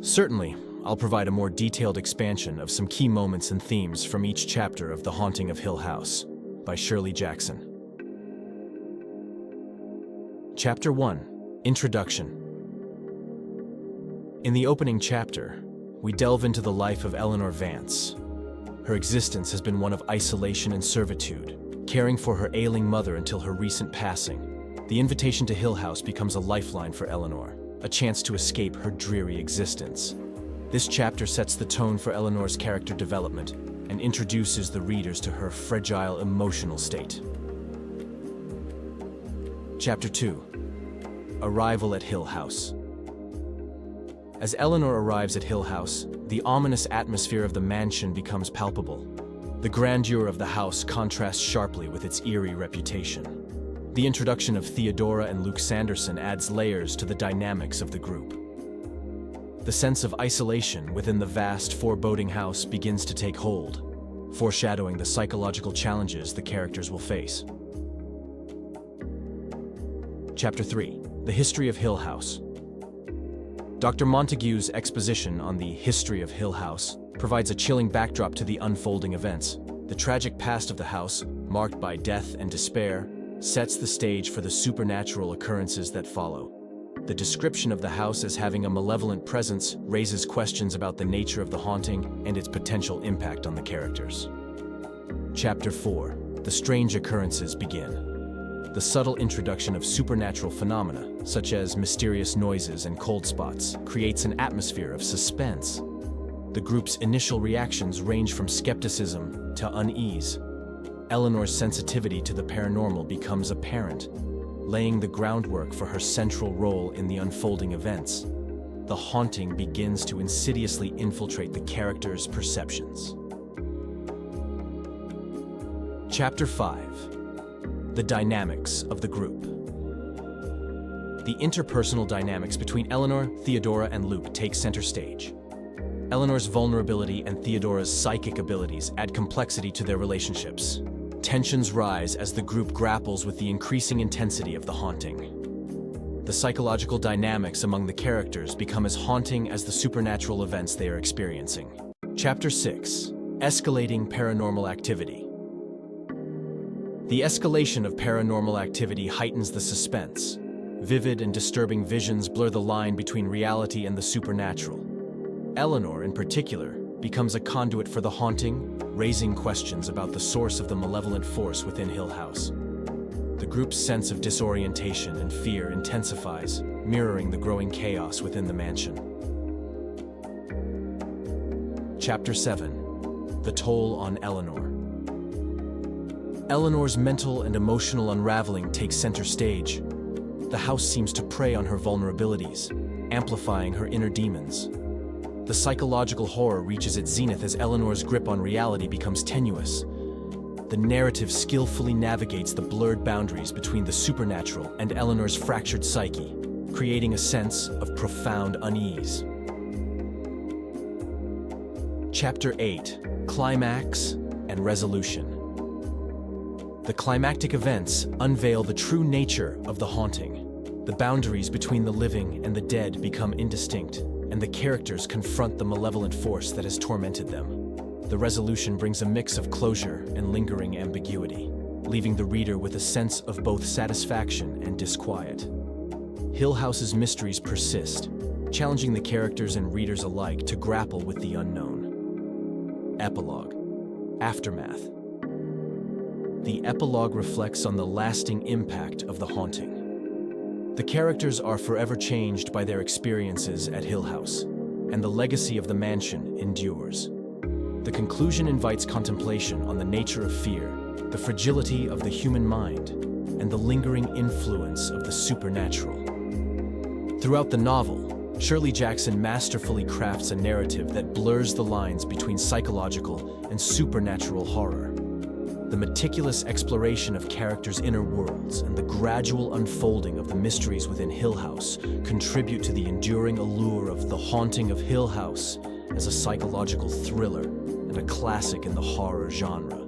Certainly, I'll provide a more detailed expansion of some key moments and themes from each chapter of The Haunting of Hill House by Shirley Jackson. Chapter 1: Introduction. In the opening chapter, we delve into the life of Eleanor Vance. Her existence has been one of isolation and servitude, caring for her ailing mother until her recent passing. The invitation to Hill House becomes a lifeline for Eleanor, a chance to escape her dreary existence. This chapter sets the tone for Eleanor's character development and introduces the readers to her fragile emotional state. Chapter 2: Arrival at Hill House. As Eleanor arrives at Hill House, the ominous atmosphere of the mansion becomes palpable. The grandeur of the house contrasts sharply with its eerie reputation. The introduction of Theodora and Luke Sanderson adds layers to the dynamics of the group. The sense of isolation within the vast, foreboding house begins to take hold, foreshadowing the psychological challenges the characters will face. Chapter 3: The History of Hill House. Dr. Montague's exposition on the history of Hill House provides a chilling backdrop to the unfolding events. The tragic past of the house, marked by death and despair, sets the stage for the supernatural occurrences that follow. The description of the house as having a malevolent presence raises questions about the nature of the haunting and its potential impact on the characters. Chapter 4: The Strange Occurrences begin. The subtle introduction of supernatural phenomena, such as mysterious noises and cold spots, creates an atmosphere of suspense. The group's initial reactions range from skepticism to unease. Eleanor's sensitivity to the paranormal becomes apparent, laying the groundwork for her central role in the unfolding events. The haunting begins to insidiously infiltrate the characters' perceptions. Chapter 5: The Dynamics of the Group. The interpersonal dynamics between Eleanor, Theodora, and Luke take center stage. Eleanor's vulnerability and Theodora's psychic abilities add complexity to their relationships. Tensions rise as the group grapples with the increasing intensity of the haunting. The psychological dynamics among the characters become as haunting as the supernatural events they are experiencing. Chapter 6: Escalating Paranormal Activity. The escalation of paranormal activity heightens the suspense. Vivid and disturbing visions blur the line between reality and the supernatural. Eleanor, in particular, becomes a conduit for the haunting, raising questions about the source of the malevolent force within Hill House. The group's sense of disorientation and fear intensifies, mirroring the growing chaos within the mansion. Chapter 7: The Toll on Eleanor. Eleanor's mental and emotional unraveling takes center stage. The house seems to prey on her vulnerabilities, amplifying her inner demons. The psychological horror reaches its zenith as Eleanor's grip on reality becomes tenuous. The narrative skillfully navigates the blurred boundaries between the supernatural and Eleanor's fractured psyche, creating a sense of profound unease. Chapter 8: Climax and Resolution. The climactic events unveil the true nature of the haunting. The boundaries between the living and the dead become indistinct, and the characters confront the malevolent force that has tormented them. The resolution brings a mix of closure and lingering ambiguity, leaving the reader with a sense of both satisfaction and disquiet. Hill House's mysteries persist, challenging the characters and readers alike to grapple with the unknown. Epilogue. Aftermath. The epilogue reflects on the lasting impact of the haunting. The characters are forever changed by their experiences at Hill House, and the legacy of the mansion endures. The conclusion invites contemplation on the nature of fear, the fragility of the human mind, and the lingering influence of the supernatural. Throughout the novel, Shirley Jackson masterfully crafts a narrative that blurs the lines between psychological and supernatural horror. The meticulous exploration of characters' inner worlds and the gradual unfolding of the mysteries within Hill House contribute to the enduring allure of The Haunting of Hill House as a psychological thriller and a classic in the horror genre.